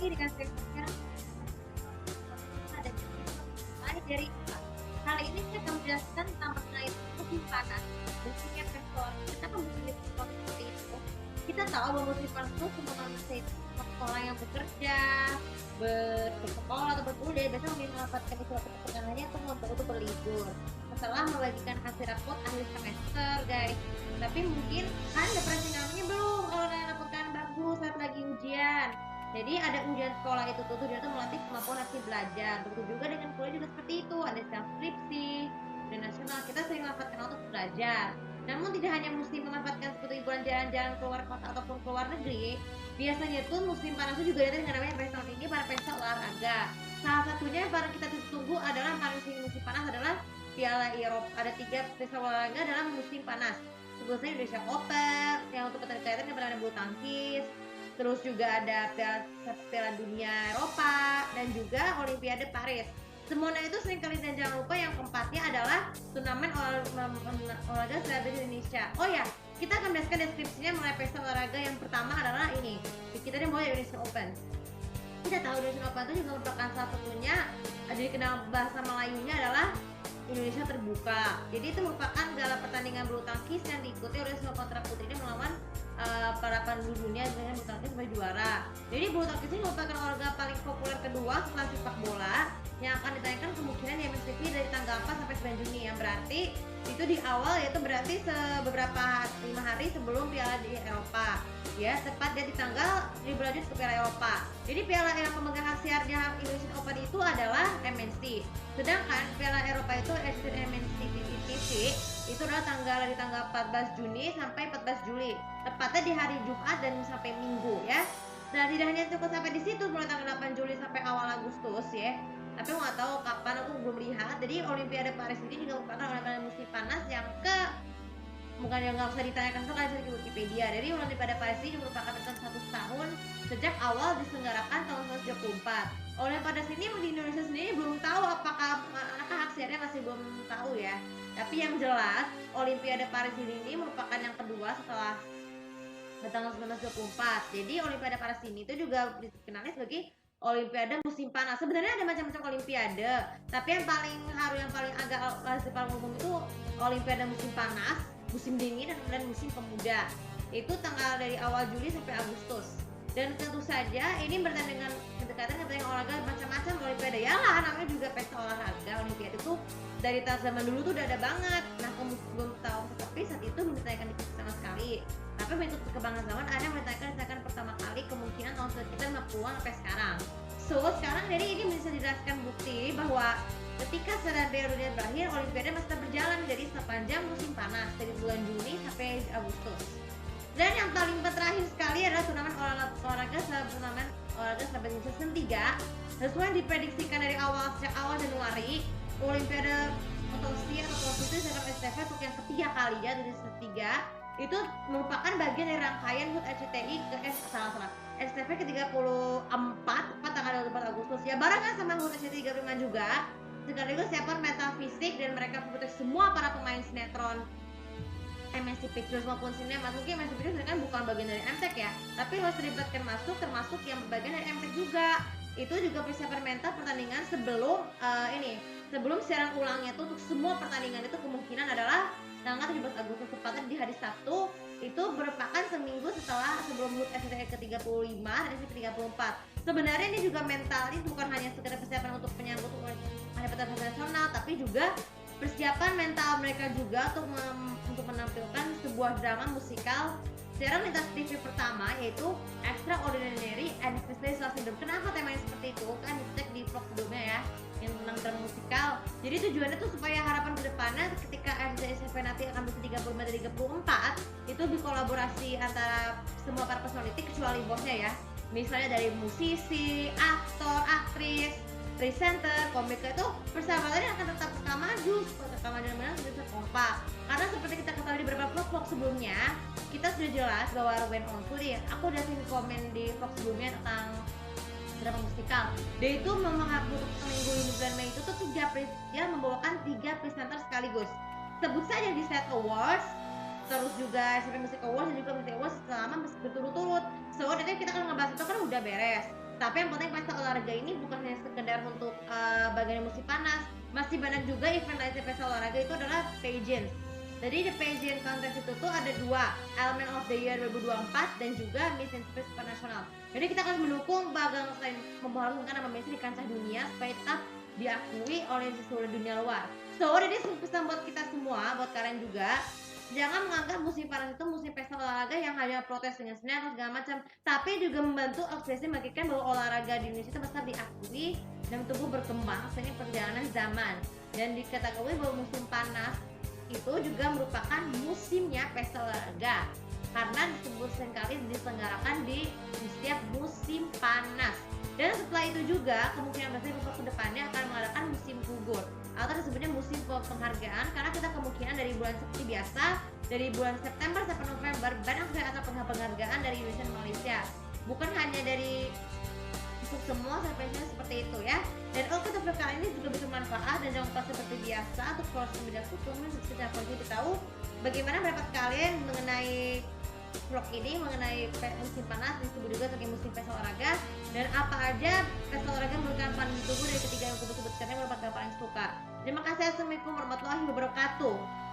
lagi dengan sekarang ada mulai dari hal ini saya akan menjelaskan tentang mengenai musim panas, musimnya pesor. Kenapa musim pesor seperti itu? Kita tahu bahwa musim panas itu semua manusia itu, orang yang bekerja, bersekolah atau berkuliah biasanya memilih memanfaatkan suatu ketegangannya untuk berlibur setelah membagikan hasil rapot akhir semester, guys. Tapi mungkin kan udah pernah namanya belum kalau rapotkan bagus saat lagi ujian. Jadi ada ujian sekolah itu tuh dia tuh melatih kemampuan aktif belajar. Begitu juga dengan kuliah juga seperti itu, ada skripsi, dan nasional kita sering memanfaatkan untuk belajar. Namun tidak hanya mesti memanfaatkan seperti liburan jalan-jalan keluar kota ataupun keluar negeri, biasanya tuh musim panas itu juga ada dengan namanya pesta tinggi para pesta olahraga. Salah satunya yang para kita tunggu adalah paling musim panas adalah Piala Eropa. Ada 3 pesta olahraga dalam musim panas. Sebutnya Indonesia Open yang untuk keterkaitan dengan bulu tangkis, terus juga ada Piala Dunia Eropa dan juga Olimpiade Paris. Semuanya itu seringkali dan jangan lupa yang keempatnya adalah turnamen olahraga selebriti Indonesia. Oh ya, kita akan menjelaskan deskripsinya mengenai pesta olahraga. Yang pertama adalah ini, kita mulai Indonesia Open. Kita tahu Indonesia Open itu juga merupakan salah satunya dikenal bahasa Melayunya adalah Indonesia Terbuka. Jadi itu merupakan gala pertandingan bulu tangkis yang diikuti oleh semua kontra putri ini melawan para pandu dunia dengan bulu tangkis sebagai juara. Jadi bulu tangkis ini merupakan olahraga paling populer kedua setelah sepak bola yang akan ditayangkan kemungkinan di MNC TV dari tanggal 4 sampai 9 Juni, yang berarti itu di awal, yaitu berarti beberapa 5 hari sebelum Piala di Eropa, ya, tepat di tanggal berlanjut ke Piala Eropa. Jadi piala yang pemegang hak siarnya Indonesian Open itu adalah MNC, sedangkan Piala Eropa itu MNC TV itu adalah dari tanggal 14 Juni sampai 14 Juli, tepatnya di hari Jumat dan sampai Minggu, ya. Dan tidak hanya cukup sampai di situ, mulai tanggal 8 Juli sampai awal Agustus, ya. Tapi aku nggak tahu kapan, aku belum lihat. Jadi Olimpiade Paris ini juga merupakan olahraga musim panas yang bukan yang nggak usah ditanyakan soal di Wikipedia. Jadi Olimpiade Paris ini merupakan tentang 100 tahun sejak awal diselenggarakan tahun 1924. Olimpiade ini di Indonesia sendiri belum tahu apakah hak siarnya masih belum tahu, ya. Tapi yang jelas Olimpiade Paris ini merupakan yang kedua setelah tanggal 1924. Jadi Olimpiade Paris ini itu juga dikenalnya sebagai Olimpiade musim panas. Sebenarnya ada macam-macam Olimpiade, tapi yang paling agak paling umum itu Olimpiade musim panas, musim dingin, dan musim pemuda. Itu tanggal dari awal Juli sampai Agustus. Dan tentu saja ini berkaitan dengan olahraga macam-macam Olimpiade. Ya lah, namanya juga pesta olahraga. Olimpiade itu dari zaman dulu tuh udah ada banget. Nah, belum tahu, tapi saat itu belum ditanyakan di sama sekali. Tapi bentuk perkembangan zaman ada yang ditanyakan pertama kali kemungkinan tahun sekitar 50-an sampai sekarang. So, sekarang jadi ini bisa dijelaskan bukti bahwa ketika sejarah dunia berakhir, Olimpiade masih tetap berjalan dari sepanjang musim panas dari bulan Juni sampai Agustus. Dan yang paling terakhir sekali adalah turnamen olahraga selebriti season 3. Sesuai diprediksikan dari sejak awal Januari, Olimpiade Otosi itu diadakan estafet untuk yang ketiga kalinya dari season 3. Itu merupakan bagian dari rangkaian HUT RCTI estafet ke-34 tepat tanggal 24 Agustus, ya, barengan sama HUT RCTI 35 juga. Sekaligus siapkan metafisik dan mereka membutuhkan semua para pemain sinetron MNC Pictures maupun sinema. Mungkin MNC Pictures kan bukan bagian dari MTEK, ya, tapi harus dilibatkan termasuk yang bagian dari MTEK juga. Itu juga persiapan mental pertandingan sebelum sebelum siaran ulangnya tuh untuk semua pertandingan itu kemungkinan adalah tanggal 17 Agustus, tepatnya di hari Sabtu. Itu merupakan seminggu sebelum HUT RCTI ke-35 dan ke-34. Sebenarnya ini juga mental, ini bukan hanya sekedar persiapan untuk menyambut hari pertandingan nasional, tapi juga persiapan mental mereka juga untuk menampilkan sebuah drama musikal siaran lintas TV pertama, yaitu Extraordinary and Special Syndrome. Kenapa temanya seperti itu? Kan dicek di vlog sebelumnya, ya, yang tentang drama musikal. Jadi tujuannya tuh supaya harapan kedepannya ketika RCTI nanti akan bisa 35 dan 34 itu berkolaborasi antara semua para personality kecuali bosnya, ya. Misalnya dari musisi, aktor, aktris, presenter, komika, itu persahabatannya akan tetap maju benar bisa kompak. Karena seperti kita ketahui di beberapa vlog sebelumnya, kita sudah jelas bahwa Ruben Onsu nih, aku udah sini komen di vlog sebelumnya tentang drama musikal. Dia itu untuk seminggu ini bulan Mei itu tuh dia membawakan 3 presenter sekaligus. Sebut saja di Set Awards, terus juga SMP Music Awards dan juga Music Awards selama berturut-turut. So, nanti kita akan ngebahas itu kan udah beres. Tapi yang penting pesta olahraga ini bukan hanya sekedar untuk bagian musim panas, masih banyak juga event lain pesta olahraga itu adalah pageant. Jadi the pageant contest itu tuh ada dua, Element of the Year 2024 dan juga Miss Universe International. Jadi kita akan mendukung bagang selain memperharumkan nama Miss di kancah dunia supaya tetap diakui oleh seluruh dunia luar. So, ini pesan buat kita semua, buat kalian juga. Jangan menganggap musim panas itu musim pesta olahraga yang hanya protes dengan seni atau segala macam, tapi juga membantu organisasi membuktikan bahwa olahraga di Indonesia itu besar diakui dan tubuh berkembang seiring perjalanan zaman. Dan diketahui bahwa musim panas itu juga merupakan musimnya pesta olahraga karena disebut seringkali diselenggarakan di setiap musim panas. Dan setelah itu juga kemungkinan besar beberapa kedepannya akan mengadakan musim gugur atau disebutnya musim penghargaan, karena kita kemungkinan dari bulan seperti biasa dari bulan September sampai November banyak sekali acara penghargaan dari Indonesia dan Malaysia, bukan hanya dari untuk semua sampai seperti itu ya. Dan oke, topik kali ini juga bisa bermanfaat dan jangan lupa seperti biasa untuk proses media hukum secara positif tahu bagaimana pendapat kalian mengenai vlog ini, mengenai musim panas, disebut juga sebagai musim pesta olahraga, dan apa aja pesta olahraga merupakan pandangan tubuh dari ketiga yang aku sebutkan yang merupakan paling suka. Terima kasih. Assalamualaikum warahmatullahi wabarakatuh.